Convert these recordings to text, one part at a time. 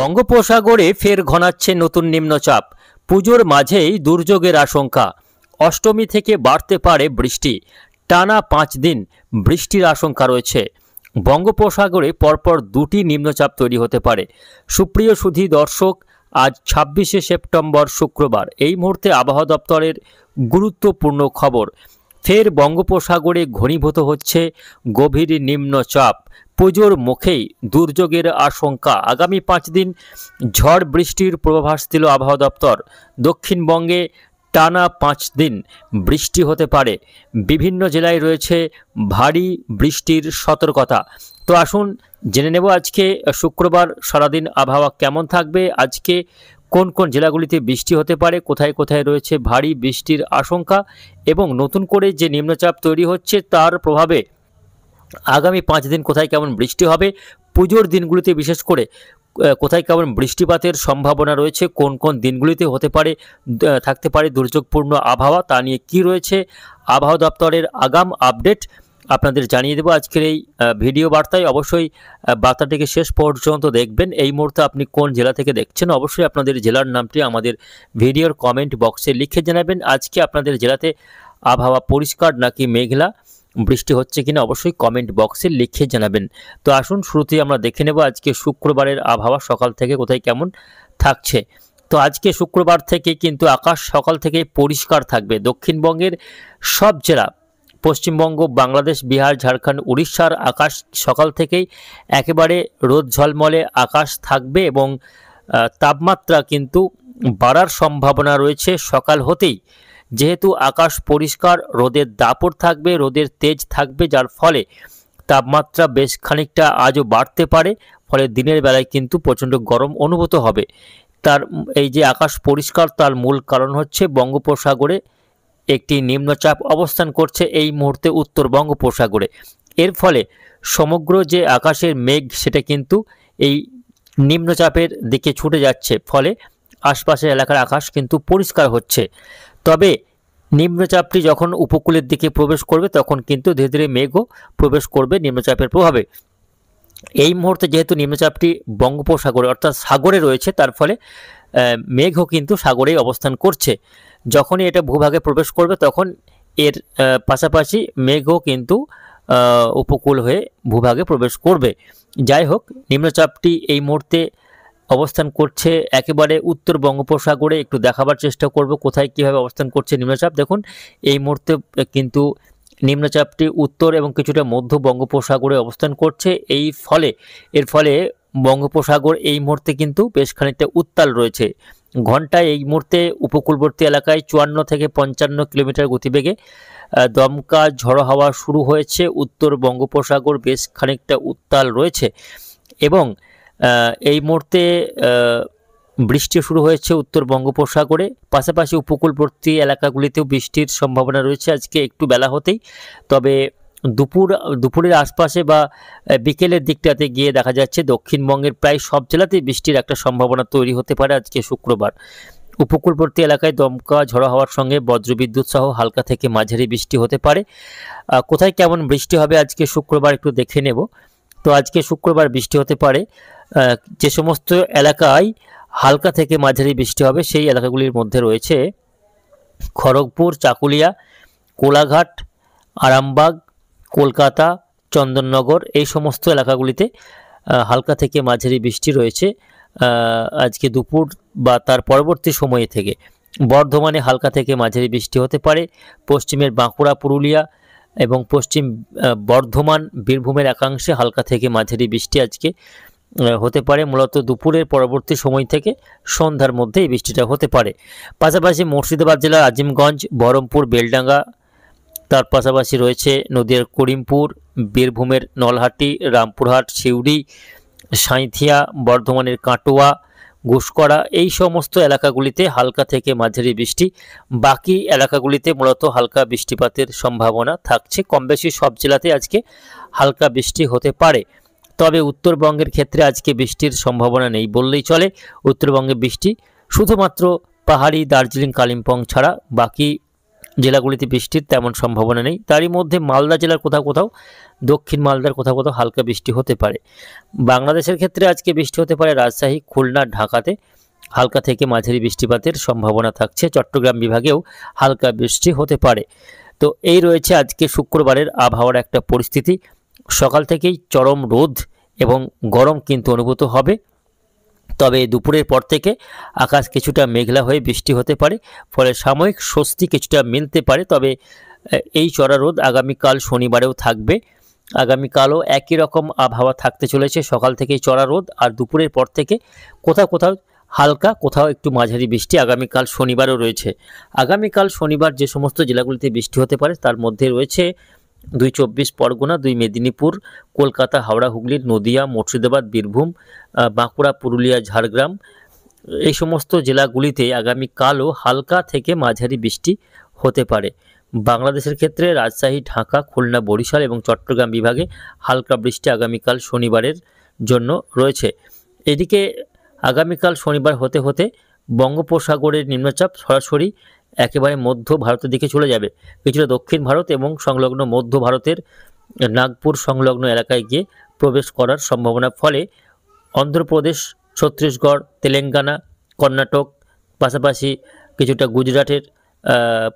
বঙ্গোপসাগরে ফের ঘনাচ্ছে নতুন নিম্নচাপ। পুজোর মাঝেই দুর্যোগের আশঙ্কা। অষ্টমী থেকে বাড়তে পারে বৃষ্টি। টানা 5 দিন বৃষ্টির আশঙ্কা রয়েছে। বঙ্গোপসাগরে পরপর দুটি নিম্নচাপ তৈরি হতে পারে। সুপ্রিয় সুধী দর্শক, আজ 26শে সেপ্টেম্বর শুক্রবার। এই মুহূর্তে আবহাওয়া দপ্তরের গুরুত্বপূর্ণ খবর। ফের বঙ্গোপসাগরে ঘনীভূত হচ্ছে গভীর নিম্নচাপ। পুজোর মুখেই দুর্যোগের আশঙ্কা। আগামী 5 দিন ঝড় বৃষ্টির পূর্বাভাস দিল আবহাওয়া দপ্তর। দক্ষিণবঙ্গে টানা 5 দিন বৃষ্টি হতে পারে। বিভিন্ন জেলায় রয়েছে ভারী বৃষ্টির সতর্কতা। তো আসুন জেনে নেব আজকে শুক্রবার সারাদিন আবহাওয়া কেমন থাকবে, আজকে কোন কোন জেলাগুলিতে বৃষ্টি হতে পারে, কোথায় কোথায় রয়েছে ভারী বৃষ্টির আশঙ্কা, এবং নতুন করে যে নিম্নচাপ তৈরি হচ্ছে তার প্রভাবে আগামী 5 দিন কোথায় কেমন বৃষ্টি হবে, পুজোর দিনগুলিতে বিশেষ করে কোথায় কেমন বৃষ্টিপাতের সম্ভাবনা রয়েছে, কোন কোন দিনগুলিতে থাকতে পারে দুর্যোগপূর্ণ আবহাওয়া, তা নিয়ে কি রয়েছে আবহাওয়া দপ্তরের আগাম আপডেট আপনাদের জানিয়ে দেব আজকের এই ভিডিও বার্তায়। অবশ্যই বার্তাটিকে শেষ পর্যন্ত দেখবেন। এই মুহূর্তে আপনি কোন জেলা থেকে দেখছেন, অবশ্যই আপনাদের জেলার নামটি আমাদের ভিডিওর কমেন্ট বক্সে লিখে জানাবেন। আজকে আপনাদের জেলাতে আবহাওয়া পরিষ্কার নাকি মেঘলা, বৃষ্টি হচ্ছে কিনা অবশ্যই কমেন্ট বক্সে লিখে জানাবেন। তো আসুন শুরুতেই আমরা দেখে নেব আজকে শুক্রবারের আবহাওয়া সকাল থেকে কোথায় কেমন থাকছে। তো আজকে শুক্রবার থেকে কিন্তু আকাশ সকাল থেকে পরিষ্কার থাকবে। দক্ষিণবঙ্গের সব জেলা, পশ্চিমবঙ্গ, বাংলাদেশ, বিহার, ঝাড়খণ্ড, উড়িষ্যার আকাশ সকাল থেকেই একেবারে রোদ ঝলমলে আকাশ থাকবে এবং তাপমাত্রা কিন্তু বাড়ার সম্ভাবনা রয়েছে সকাল হতেই। যেহেতু আকাশ পরিষ্কার, রোদের দাপট থাকবে, রোদের তেজ থাকবে, যার ফলে তাপমাত্রা বেশ খানিকটা আজও বাড়তে পারে। ফলে দিনের বেলায় কিন্তু প্রচণ্ড গরম অনুভূত হবে। এই যে আকাশ পরিষ্কার, তার মূল কারণ হচ্ছে বঙ্গোপসাগরে একটি নিম্নচাপ অবস্থান করছে এই মুহূর্তে উত্তর বঙ্গোপসাগরে। এর ফলে সমগ্র যে আকাশের মেঘ সেটা কিন্তু এই নিম্নচাপের দিকে ছুটে যাচ্ছে, ফলে আশপাশের এলাকার আকাশ কিন্তু পরিষ্কার হচ্ছে। তবে নিম্নচাপটি যখন উপকূলের দিকে প্রবেশ করবে তখন কিন্তু ধীরে ধীরে মেঘও প্রবেশ করবে নিম্নচাপের প্রভাবে। এই মুহূর্তে যেহেতু নিম্নচাপটি বঙ্গোপসাগরে অর্থাৎ সাগরে রয়েছে, তার ফলে মেঘও কিন্তু সাগরেই অবস্থান করছে। যখনই এটা ভূভাগে প্রবেশ করবে তখন এর পাশাপাশি মেঘও কিন্তু উপকূল হয়ে ভূভাগে প্রবেশ করবে। যাই হোক, নিম্নচাপটি এই মুহূর্তে অবস্থান করছে একেবারে উত্তর বঙ্গোপসাগরে। একটু দেখাবার চেষ্টা করব কোথায় কীভাবে অবস্থান করছে নিম্নচাপ। দেখুন, এই মুহূর্তে কিন্তু নিম্নচাপটি উত্তর এবং কিছুটা মধ্য বঙ্গোপসাগরে অবস্থান করছে। এর ফলে বঙ্গোপসাগর এই মুহূর্তে কিন্তু বেশ খানিকটা উত্তাল রয়েছে। ঘন্টায় এই মুহূর্তে উপকূলবর্তী এলাকায় 54 থেকে 55 কিলোমিটার গতিবেগে দমকা ঝড়ো হাওয়া শুরু হয়েছে। উত্তর বঙ্গোপসাগর বেশ খানিকটা উত্তাল রয়েছে এবং এই মুহূর্তে বৃষ্টি শুরু হয়েছে উত্তর বঙ্গোপসাগরে। পাশাপাশি উপকূলবর্তী এলাকাগুলিতেও বৃষ্টির সম্ভাবনা রয়েছে আজকে একটু বেলা হতেই। তবে দুপুরের আশপাশে বা বিকেলের দিকটাতে গিয়ে দেখা যাচ্ছে দক্ষিণবঙ্গের প্রায় সব জেলাতেই বৃষ্টির একটা সম্ভাবনা তৈরি হতে পারে আজকে শুক্রবার। উপকূলবর্তী এলাকায় দমকা ঝড়ো হাওয়ার সঙ্গে বজ্রবিদ্যুৎ সহ হালকা থেকে মাঝারি বৃষ্টি হতে পারে। কোথায় কেমন বৃষ্টি হবে আজকে শুক্রবার একটু দেখে নেব। তো আজকে শুক্রবার বৃষ্টি হতে পারে যে সমস্ত এলাকায় হালকা থেকে মাঝারি বৃষ্টি হবে সেই এলাকাগুলির মধ্যে রয়েছে খড়গপুর, চাকুলিয়া, কোলাঘাট, আরামবাগ, কলকাতা, চন্দননগর। এই সমস্ত এলাকাগুলিতে হালকা থেকে মাঝারি বৃষ্টি রয়েছে আজকে দুপুর বা তার পরবর্তী সময়ে থেকে। বর্ধমানে হালকা থেকে মাঝারি বৃষ্টি হতে পারে। পশ্চিমের বাঁকুড়া, পুরুলিয়া এবং পশ্চিম বর্ধমান, বীরভূমের একাংশে হালকা থেকে মাঝারি বৃষ্টি আজকে হতে পারে। মূলত দুপুরের পরবর্তী সময় থেকে সন্ধ্যার মধ্যে এই বৃষ্টিটা হতে পারে। পাশাপাশি মুর্শিদাবাদ জেলার আজিমগঞ্জ, বহরমপুর, বেলডাঙ্গা, তার পাশাপাশি রয়েছে নদীয়ার করিমপুর, বীরভূমের নলহাটি, রামপুরহাট, সিউড়ি, সাঁইথিয়া, বর্ধমানের কাটোয়া, ঘুষকরা, এই সমস্ত এলাকাগুলিতে হালকা থেকে মাঝারি বৃষ্টি। বাকি এলাকাগুলিতে মূলত হালকা বৃষ্টিপাতের সম্ভাবনা থাকছে। কম বেশি সব জেলাতে আজকে হালকা বৃষ্টি হতে পারে। তবে উত্তরবঙ্গের ক্ষেত্রে আজকে বৃষ্টির সম্ভাবনা নেই বললেই চলে। উত্তরবঙ্গে বৃষ্টি শুধুমাত্র পাহাড়ি, দার্জিলিং, কালিম্পং ছাড়া বাকি জেলাগুলিতে বৃষ্টির তেমন সম্ভাবনা নেই। তারই মধ্যে মালদা জেলার কোথাও কোথাও, দক্ষিণ মালদার কোথাও কোথাও হালকা বৃষ্টি হতে পারে। বাংলাদেশের ক্ষেত্রে আজকে বৃষ্টি হতে পারে রাজশাহী, খুলনা, ঢাকাতে হালকা থেকে মাঝারি বৃষ্টিপাতের সম্ভাবনা থাকছে। চট্টগ্রাম বিভাগেও হালকা বৃষ্টি হতে পারে। তো এই রয়েছে আজকে শুক্রবারের আবহাওয়ার একটা পরিস্থিতি। সকাল থেকেই চরম রোদ এবং গরম কিন্তু অনুভূত হবে, তবে দুপুরের পর থেকে আকাশ কিছুটা মেঘলা হয়ে বৃষ্টি হতে পারে, ফলে সাময়িক স্বস্তি কিছুটা মিলতে পারে। তবে এই চড়া রোদ আগামীকাল শনিবারেও থাকবে। আগামীকালও একই রকম আবহাওয়া থাকতে চলেছে, সকাল থেকেই চড়া রোদ আর দুপুরের পর থেকে কোথাও কোথাও হালকা, কোথাও একটু মাঝারি বৃষ্টি আগামীকাল শনিবারও রয়েছে। আগামীকাল শনিবার যে সমস্ত জেলাগুলিতে বৃষ্টি হতে পারে তার মধ্যে রয়েছে 2 চব্বিশ পরগনা, 2 মেদিনীপুর, কলকাতা, হাওড়া, হুগলি, নদিয়া, মুর্শিদাবাদ, বীরভূম, বাঁকুড়া, পুরুলিয়া, ঝাড়গ্রাম। এই সমস্ত জেলাগুলিতে আগামীকালও হালকা থেকে মাঝারি বৃষ্টি হতে পারে। বাংলাদেশের ক্ষেত্রে রাজশাহী, ঢাকা, খুলনা, বরিশাল এবং চট্টগ্রাম বিভাগে হালকা বৃষ্টি আগামীকাল শনিবারের জন্য রয়েছে। এদিকে আগামীকাল শনিবার হতে হতে বঙ্গোপসাগরের নিম্নচাপ সরাসরি একেবারে মধ্য ভারতের দিকে চলে যাবে, কিছুটা দক্ষিণ ভারত এবং সংলগ্ন মধ্য ভারতের নাগপুর সংলগ্ন এলাকায় গিয়ে প্রবেশ করার সম্ভাবনা। ফলে অন্ধ্রপ্রদেশ, ছত্তিশগড়, তেলেঙ্গানা, কর্ণাটক, পাশাপাশি কিছুটা গুজরাটের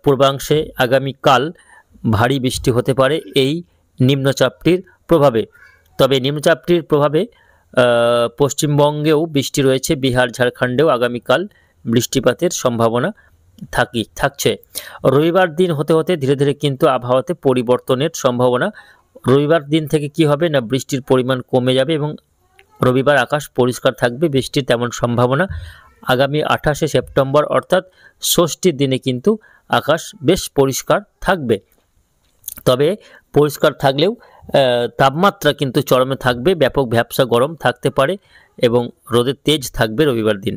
পূর্বাংশে আগামীকাল ভারী বৃষ্টি হতে পারে এই নিম্নচাপটির প্রভাবে। তবে নিম্নচাপটির প্রভাবে পশ্চিমবঙ্গেও বৃষ্টি রয়েছে, বিহার, ঝাড়খণ্ডেও আগামীকাল বৃষ্টিপাতের সম্ভাবনা থাকছে। রবিবার দিন হতে হতে ধীরে ধীরে কিন্তু আবহাওয়াতে পরিবর্তনের সম্ভাবনা। রবিবার দিন থেকে কি হবে না, বৃষ্টির পরিমাণ কমে যাবে এবং রবিবার আকাশ পরিষ্কার থাকবে, বৃষ্টির তেমন সম্ভাবনা। আগামী 28শে সেপ্টেম্বর অর্থাৎ ষষ্ঠীর দিনে কিন্তু আকাশ বেশ পরিষ্কার থাকবে। তবে পরিষ্কার থাকলেও তাপমাত্রা কিন্তু চরমে থাকবে, ব্যাপক ভ্যাপসা গরম থাকতে পারে এবং রোদের তেজ থাকবে রবিবার দিন।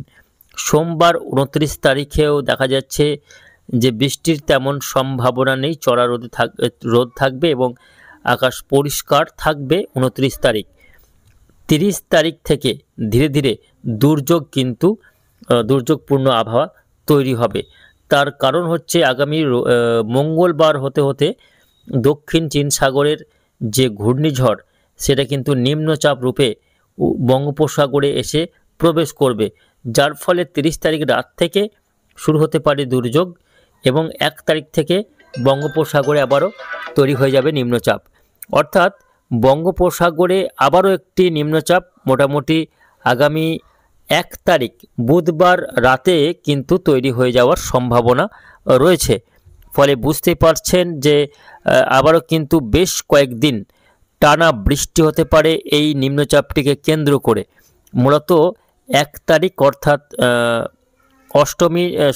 সোমবার 29 তারিখেও দেখা যাচ্ছে যে বৃষ্টির তেমন সম্ভাবনা নেই, চড়া রোদ থাকবে এবং আকাশ পরিষ্কার থাকবে 29 তারিখ। 30 তারিখ থেকে ধীরে ধীরে দুর্যোগপূর্ণ আবহাওয়া তৈরি হবে। তার কারণ হচ্ছে আগামী মঙ্গলবার হতে হতে দক্ষিণ চীন সাগরের যে ঘূর্ণিঝড় সেটা কিন্তু নিম্নচাপ রূপে বঙ্গোপসাগরে এসে প্রবেশ করবে, যার ফলে 30 তারিখ রাত থেকে শুরু হতে পারে দুর্যোগ এবং 1 তারিখ থেকে বঙ্গোপসাগরে আবারও তৈরি হয়ে যাবে নিম্নচাপ। অর্থাৎ বঙ্গোপসাগরে আবারও একটি নিম্নচাপ মোটামুটি আগামী 1 তারিখ বুধবার রাতে কিন্তু তৈরি হয়ে যাওয়ার সম্ভাবনা রয়েছে। ফলে বুঝতে পারছেন যে আবারও কিন্তু বেশ কয়েকদিন টানা বৃষ্টি হতে পারে এই নিম্নচাপটিকে কেন্দ্র করে। মূলত 1 তারিখ অর্থাৎ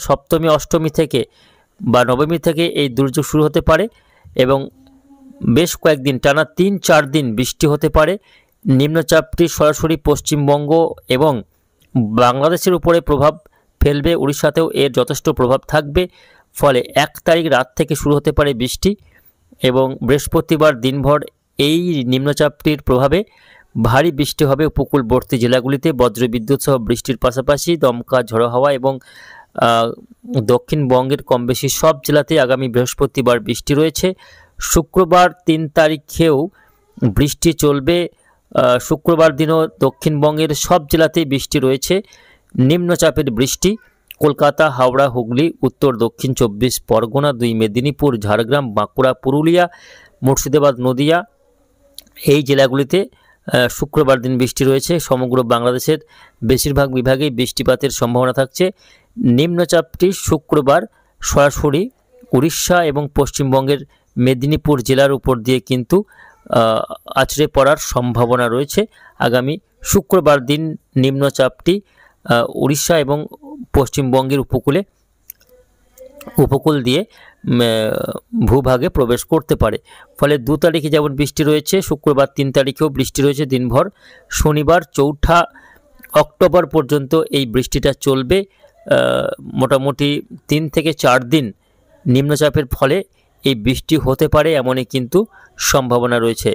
সপ্তমী অষ্টমী থেকে বা নবমী থেকে এই দুর্যোগ শুরু হতে পারে এবং বেশ কয়েকদিন টানা 3-4 দিন বৃষ্টি হতে পারে। নিম্নচাপটি সরাসরি পশ্চিমবঙ্গ এবং বাংলাদেশের উপরে প্রভাব ফেলবে, উড়িষ্যাতেও এর যথেষ্ট প্রভাব থাকবে। ফলে 1 তারিখ রাত থেকে শুরু হতে পারে বৃষ্টি এবং বৃহস্পতিবার দিনভর এই নিম্নচাপটির প্রভাবে ভারী বৃষ্টি হবে উপকূলবর্তী জেলাগুলিতে। বজ্রবিদ্যুৎ সহ বৃষ্টির পাশাপাশি দমকা ঝড়ো হাওয়া এবং দক্ষিণবঙ্গের কম বেশি সব জেলাতে আগামী বৃহস্পতিবার বৃষ্টি রয়েছে। শুক্রবার 3 তারিখেও বৃষ্টি চলবে। শুক্রবার দিনও দক্ষিণবঙ্গের সব জেলাতেই বৃষ্টি রয়েছে। নিম্নচাপের বৃষ্টি কলকাতা, হাওড়া, হুগলি, উত্তর দক্ষিণ 24 পরগনা, 2 মেদিনীপুর, ঝাড়গ্রাম, বাঁকুড়া, পুরুলিয়া, মুর্শিদাবাদ, নদিয়া এই জেলাগুলিতে শুক্রবার দিন বৃষ্টি রয়েছে। সমগ্র বাংলাদেশের বেশিরভাগ বিভাগেই বৃষ্টিপাতের সম্ভাবনা থাকছে। নিম্নচাপটি শুক্রবার সরাসরি উড়িষ্যা এবং পশ্চিমবঙ্গের মেদিনীপুর জেলার উপর দিয়ে কিন্তু আছড়ে পড়ার সম্ভাবনা রয়েছে। আগামী শুক্রবার দিন নিম্নচাপটি উড়িষ্যা এবং পশ্চিমবঙ্গের উপকূল দিয়ে ভূভাগে প্রবেশ করতে পারে। ফলে 2 তারিখে যেমন বৃষ্টি রয়েছে, শুক্রবার 3 তারিখেও বৃষ্টি রয়েছে দিনভর। শনিবার 4 অক্টোবর পর্যন্ত এই বৃষ্টিটা চলবে। মোটামুটি 3 থেকে 4 দিন নিম্নচাপের ফলে এই বৃষ্টি হতে পারে এমনই কিন্তু সম্ভাবনা রয়েছে।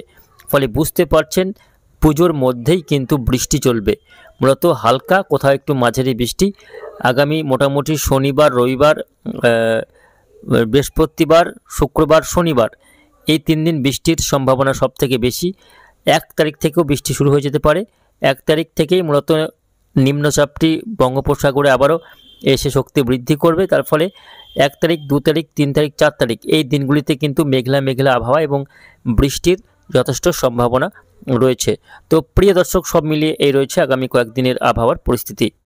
ফলে বুঝতে পারছেন পুজোর মধ্যেই কিন্তু বৃষ্টি চলবে, মূলত হালকা কোথাও একটু মাঝারি বৃষ্টি। আগামী মোটামুটি শনিবার, রবিবার বৃহস্পতিবার, শুক্রবার, শনিবার এই 3 দিন বৃষ্টির সম্ভাবনা সবথেকে বেশি। 1 তারিখ থেকেও বৃষ্টি শুরু হয়ে যেতে পারে। 1 তারিখ থেকেই মূলত নিম্নচাপটি বঙ্গোপসাগরে আবারও এসে শক্তি বৃদ্ধি করবে। তার ফলে 1 তারিখ, 2 তারিখ, 3 তারিখ, 4 তারিখ এই দিনগুলিতে কিন্তু মেঘলা মেঘলা আবহাওয়া এবং বৃষ্টির যথেষ্ট সম্ভাবনা রয়েছে। তো প্রিয় দর্শক, সব মিলিয়ে এই রয়েছে আগামী কয়েকদিনের আবহাওয়ার পরিস্থিতি।